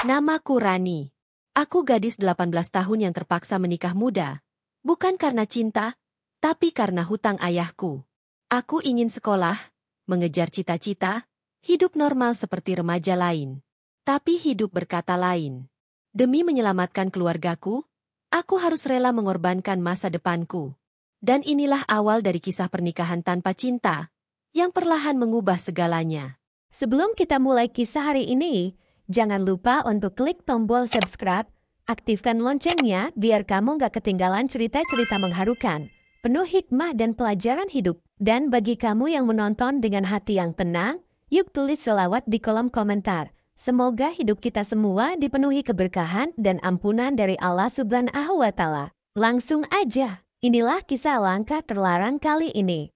Namaku Rani. Aku gadis 18 tahun yang terpaksa menikah muda. Bukan karena cinta, tapi karena hutang ayahku. Aku ingin sekolah, mengejar cita-cita, hidup normal seperti remaja lain. Tapi hidup berkata lain. Demi menyelamatkan keluargaku, aku harus rela mengorbankan masa depanku. Dan inilah awal dari kisah pernikahan tanpa cinta, yang perlahan mengubah segalanya. Sebelum kita mulai kisah hari ini, jangan lupa untuk klik tombol subscribe, aktifkan loncengnya biar kamu gak ketinggalan cerita-cerita mengharukan, penuh hikmah dan pelajaran hidup. Dan bagi kamu yang menonton dengan hati yang tenang, yuk tulis selawat di kolom komentar. Semoga hidup kita semua dipenuhi keberkahan dan ampunan dari Allah Subhanahu wa Ta'ala. Langsung aja, inilah kisah langkah terlarang kali ini.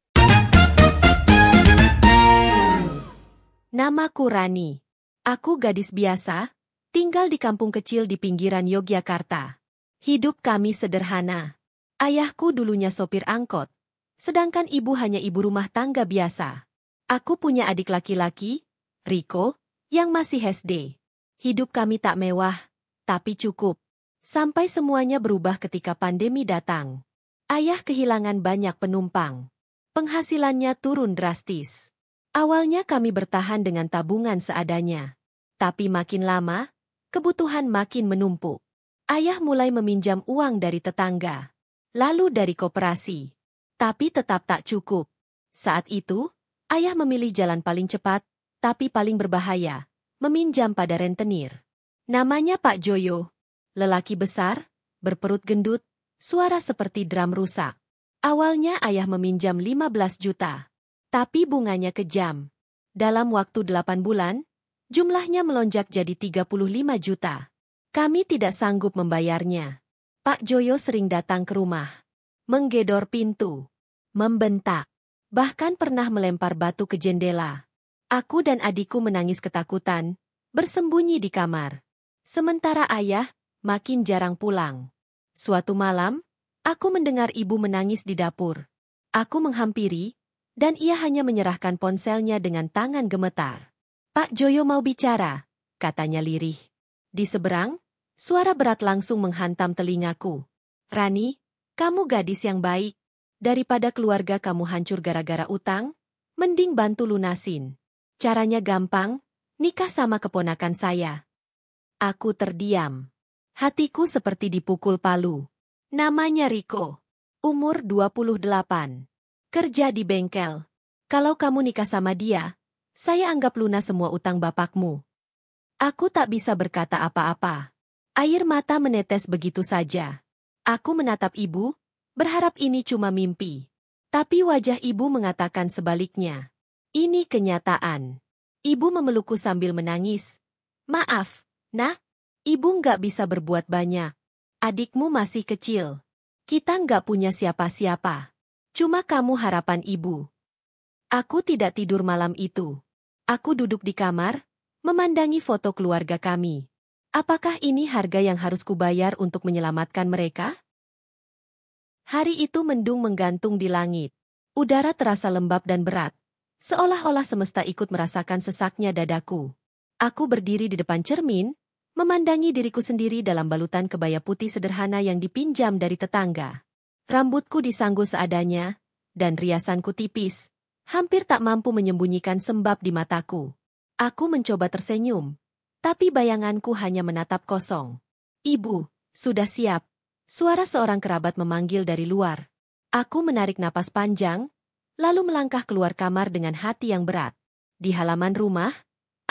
Namaku Rani. Aku gadis biasa, tinggal di kampung kecil di pinggiran Yogyakarta. Hidup kami sederhana. Ayahku dulunya sopir angkot, sedangkan ibu hanya ibu rumah tangga biasa. Aku punya adik laki-laki, Riko, yang masih SD. Hidup kami tak mewah, tapi cukup. Sampai semuanya berubah ketika pandemi datang. Ayah kehilangan banyak penumpang. Penghasilannya turun drastis. Awalnya kami bertahan dengan tabungan seadanya. Tapi makin lama, kebutuhan makin menumpuk. Ayah mulai meminjam uang dari tetangga, lalu dari koperasi. Tapi tetap tak cukup. Saat itu, ayah memilih jalan paling cepat, tapi paling berbahaya, meminjam pada rentenir. Namanya Pak Joyo. Lelaki besar, berperut gendut, suara seperti drum rusak. Awalnya ayah meminjam 15 juta. Tapi bunganya kejam. Dalam waktu 8 bulan, jumlahnya melonjak jadi 35 juta. Kami tidak sanggup membayarnya. Pak Joyo sering datang ke rumah, menggedor pintu, membentak, bahkan pernah melempar batu ke jendela. Aku dan adikku menangis ketakutan, bersembunyi di kamar. Sementara ayah makin jarang pulang. Suatu malam, aku mendengar ibu menangis di dapur. Aku menghampiri, dan ia hanya menyerahkan ponselnya dengan tangan gemetar. Pak Joyo mau bicara, katanya lirih. Di seberang, suara berat langsung menghantam telingaku. Rani, kamu gadis yang baik. Daripada keluarga kamu hancur gara-gara utang, mending bantu lunasin. Caranya gampang, nikah sama keponakan saya. Aku terdiam. Hatiku seperti dipukul palu. Namanya Riko. Umur 28. Kerja di bengkel. Kalau kamu nikah sama dia, saya anggap lunas semua utang bapakmu. Aku tak bisa berkata apa-apa. Air mata menetes begitu saja. Aku menatap ibu, berharap ini cuma mimpi. Tapi wajah ibu mengatakan sebaliknya. Ini kenyataan. Ibu memelukku sambil menangis. Maaf, nak, ibu nggak bisa berbuat banyak. Adikmu masih kecil. Kita nggak punya siapa-siapa. Cuma kamu harapan ibu. Aku tidak tidur malam itu. Aku duduk di kamar, memandangi foto keluarga kami. Apakah ini harga yang harus kubayar untuk menyelamatkan mereka? Hari itu mendung menggantung di langit. Udara terasa lembab dan berat. Seolah-olah semesta ikut merasakan sesaknya dadaku. Aku berdiri di depan cermin, memandangi diriku sendiri dalam balutan kebaya putih sederhana yang dipinjam dari tetangga. Rambutku disanggul seadanya, dan riasanku tipis, hampir tak mampu menyembunyikan sembab di mataku. Aku mencoba tersenyum, tapi bayanganku hanya menatap kosong. Ibu, sudah siap. Suara seorang kerabat memanggil dari luar. Aku menarik napas panjang, lalu melangkah keluar kamar dengan hati yang berat. Di halaman rumah,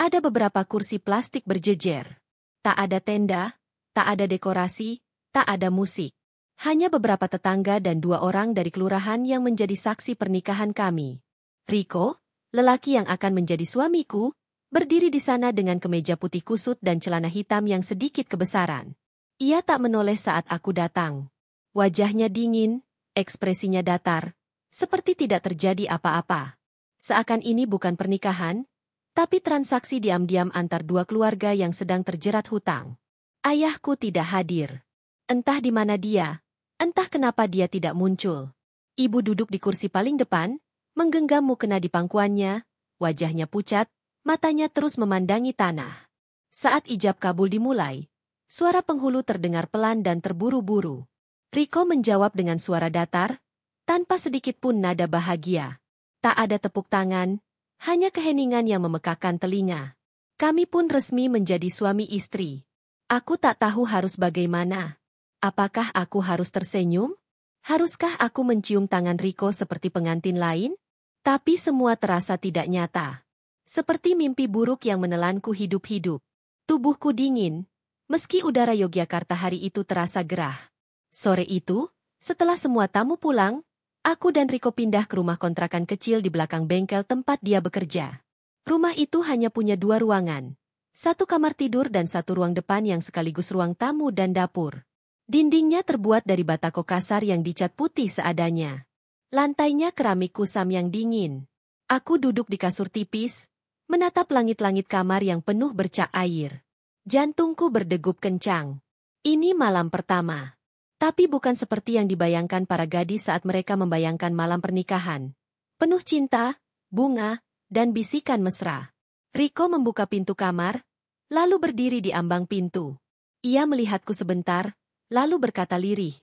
ada beberapa kursi plastik berjejer. Tak ada tenda, tak ada dekorasi, tak ada musik. Hanya beberapa tetangga dan 2 orang dari kelurahan yang menjadi saksi pernikahan kami. Riko, lelaki yang akan menjadi suamiku, berdiri di sana dengan kemeja putih kusut dan celana hitam yang sedikit kebesaran. Ia tak menoleh saat aku datang. Wajahnya dingin, ekspresinya datar, seperti tidak terjadi apa-apa. Seakan ini bukan pernikahan, tapi transaksi diam-diam antar 2 keluarga yang sedang terjerat hutang. Ayahku tidak hadir. Entah di mana dia. Entah kenapa dia tidak muncul. Ibu duduk di kursi paling depan, menggenggam mukena di pangkuannya, wajahnya pucat, matanya terus memandangi tanah. Saat ijab kabul dimulai, suara penghulu terdengar pelan dan terburu-buru. Riko menjawab dengan suara datar, tanpa sedikit pun nada bahagia. Tak ada tepuk tangan, hanya keheningan yang memekakkan telinga. Kami pun resmi menjadi suami istri. Aku tak tahu harus bagaimana. Apakah aku harus tersenyum? Haruskah aku mencium tangan Riko seperti pengantin lain? Tapi semua terasa tidak nyata. Seperti mimpi buruk yang menelanku hidup-hidup. Tubuhku dingin, meski udara Yogyakarta hari itu terasa gerah. Sore itu, setelah semua tamu pulang, aku dan Riko pindah ke rumah kontrakan kecil di belakang bengkel tempat dia bekerja. Rumah itu hanya punya 2 ruangan. 1 kamar tidur dan 1 ruang depan yang sekaligus ruang tamu dan dapur. Dindingnya terbuat dari batako kasar yang dicat putih seadanya. Lantainya keramik kusam yang dingin. Aku duduk di kasur tipis, menatap langit-langit kamar yang penuh bercak air. Jantungku berdegup kencang. Ini malam pertama. Tapi bukan seperti yang dibayangkan para gadis saat mereka membayangkan malam pernikahan. Penuh cinta, bunga, dan bisikan mesra. Riko membuka pintu kamar, lalu berdiri di ambang pintu. Ia melihatku sebentar, lalu berkata lirih,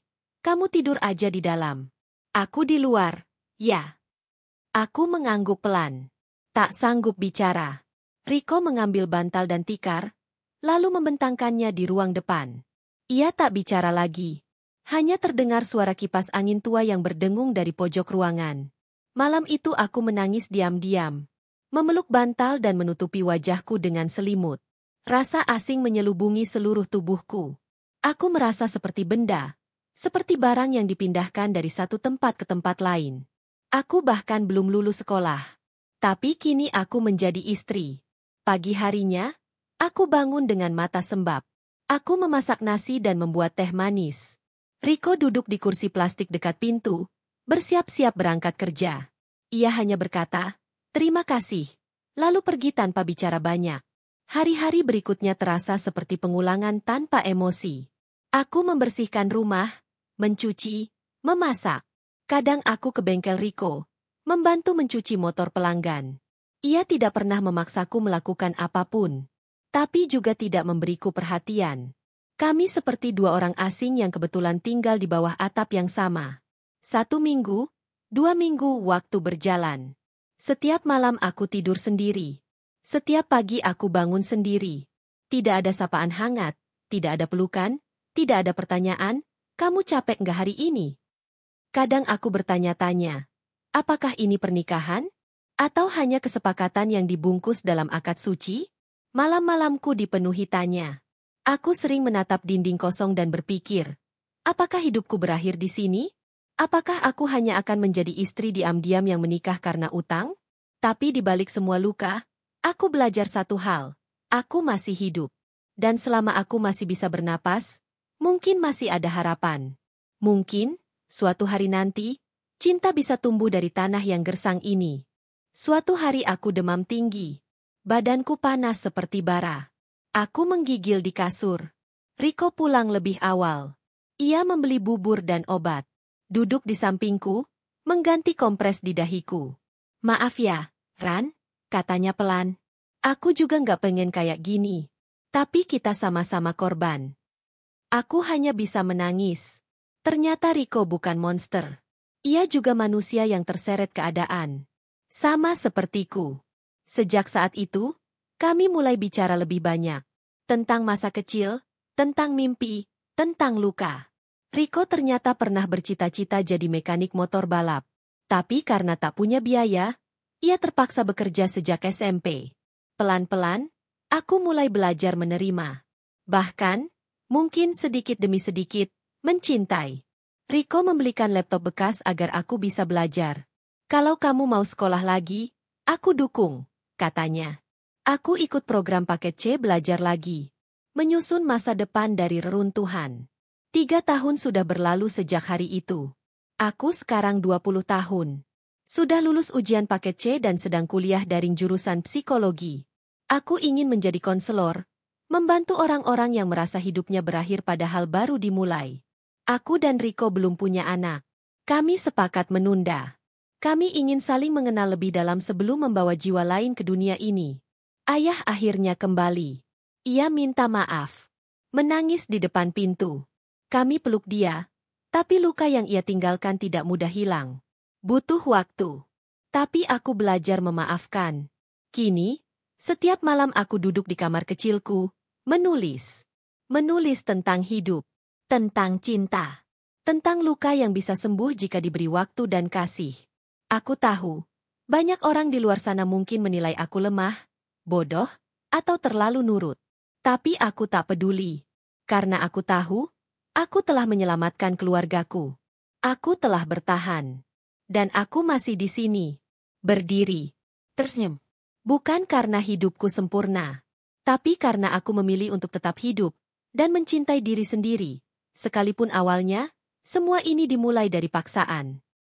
"Kamu tidur aja di dalam. Aku di luar." "Ya." Aku mengangguk pelan. Tak sanggup bicara. Riko mengambil bantal dan tikar, lalu membentangkannya di ruang depan. Ia tak bicara lagi. Hanya terdengar suara kipas angin tua yang berdengung dari pojok ruangan. Malam itu aku menangis diam-diam. Memeluk bantal dan menutupi wajahku dengan selimut. Rasa asing menyelubungi seluruh tubuhku. Aku merasa seperti benda, seperti barang yang dipindahkan dari satu tempat ke tempat lain. Aku bahkan belum lulus sekolah. Tapi kini aku menjadi istri. Pagi harinya, aku bangun dengan mata sembab. Aku memasak nasi dan membuat teh manis. Riko duduk di kursi plastik dekat pintu, bersiap-siap berangkat kerja. Ia hanya berkata, "Terima kasih," lalu pergi tanpa bicara banyak. Hari-hari berikutnya terasa seperti pengulangan tanpa emosi. Aku membersihkan rumah, mencuci, memasak. Kadang aku ke bengkel Riko, membantu mencuci motor pelanggan. Ia tidak pernah memaksaku melakukan apapun, tapi juga tidak memberiku perhatian. Kami seperti 2 orang asing yang kebetulan tinggal di bawah atap yang sama. 1 minggu, 2 minggu waktu berjalan. Setiap malam aku tidur sendiri. Setiap pagi aku bangun sendiri. Tidak ada sapaan hangat, tidak ada pelukan, tidak ada pertanyaan, "Kamu capek nggak hari ini?" Kadang aku bertanya-tanya, apakah ini pernikahan? Atau hanya kesepakatan yang dibungkus dalam akad suci? Malam-malamku dipenuhi tanya. Aku sering menatap dinding kosong dan berpikir, apakah hidupku berakhir di sini? Apakah aku hanya akan menjadi istri diam-diam yang menikah karena utang? Tapi di balik semua luka, aku belajar satu hal, aku masih hidup. Dan selama aku masih bisa bernapas, mungkin masih ada harapan. Mungkin, suatu hari nanti, cinta bisa tumbuh dari tanah yang gersang ini. Suatu hari aku demam tinggi. Badanku panas seperti bara. Aku menggigil di kasur. Riko pulang lebih awal. Ia membeli bubur dan obat. Duduk di sampingku, mengganti kompres di dahiku. "Maaf ya, Ran," katanya pelan. "Aku juga nggak pengen kayak gini. Tapi kita sama-sama korban." Aku hanya bisa menangis. Ternyata Riko bukan monster. Ia juga manusia yang terseret keadaan. Sama sepertiku. Sejak saat itu, kami mulai bicara lebih banyak. Tentang masa kecil, tentang mimpi, tentang luka. Riko ternyata pernah bercita-cita jadi mekanik motor balap. Tapi karena tak punya biaya, ia terpaksa bekerja sejak SMP. Pelan-pelan, aku mulai belajar menerima. Bahkan, mungkin sedikit demi sedikit, mencintai. Riko membelikan laptop bekas agar aku bisa belajar. "Kalau kamu mau sekolah lagi, aku dukung," katanya. Aku ikut program paket C belajar lagi. Menyusun masa depan dari reruntuhan. 3 tahun sudah berlalu sejak hari itu. Aku sekarang 20 tahun. Sudah lulus ujian paket C dan sedang kuliah daring jurusan psikologi. Aku ingin menjadi konselor, membantu orang-orang yang merasa hidupnya berakhir padahal baru dimulai. Aku dan Riko belum punya anak. Kami sepakat menunda. Kami ingin saling mengenal lebih dalam sebelum membawa jiwa lain ke dunia ini. Ayah akhirnya kembali. Ia minta maaf. Menangis di depan pintu. Kami peluk dia, tapi luka yang ia tinggalkan tidak mudah hilang. Butuh waktu. Tapi aku belajar memaafkan. Kini, setiap malam aku duduk di kamar kecilku, menulis. Menulis tentang hidup, tentang cinta, tentang luka yang bisa sembuh jika diberi waktu dan kasih. Aku tahu, banyak orang di luar sana mungkin menilai aku lemah, bodoh, atau terlalu nurut. Tapi aku tak peduli. Karena aku tahu, aku telah menyelamatkan keluargaku. Aku telah bertahan. Dan aku masih di sini. Berdiri. Tersenyum. Bukan karena hidupku sempurna. Tapi karena aku memilih untuk tetap hidup dan mencintai diri sendiri. Sekalipun awalnya, semua ini dimulai dari paksaan.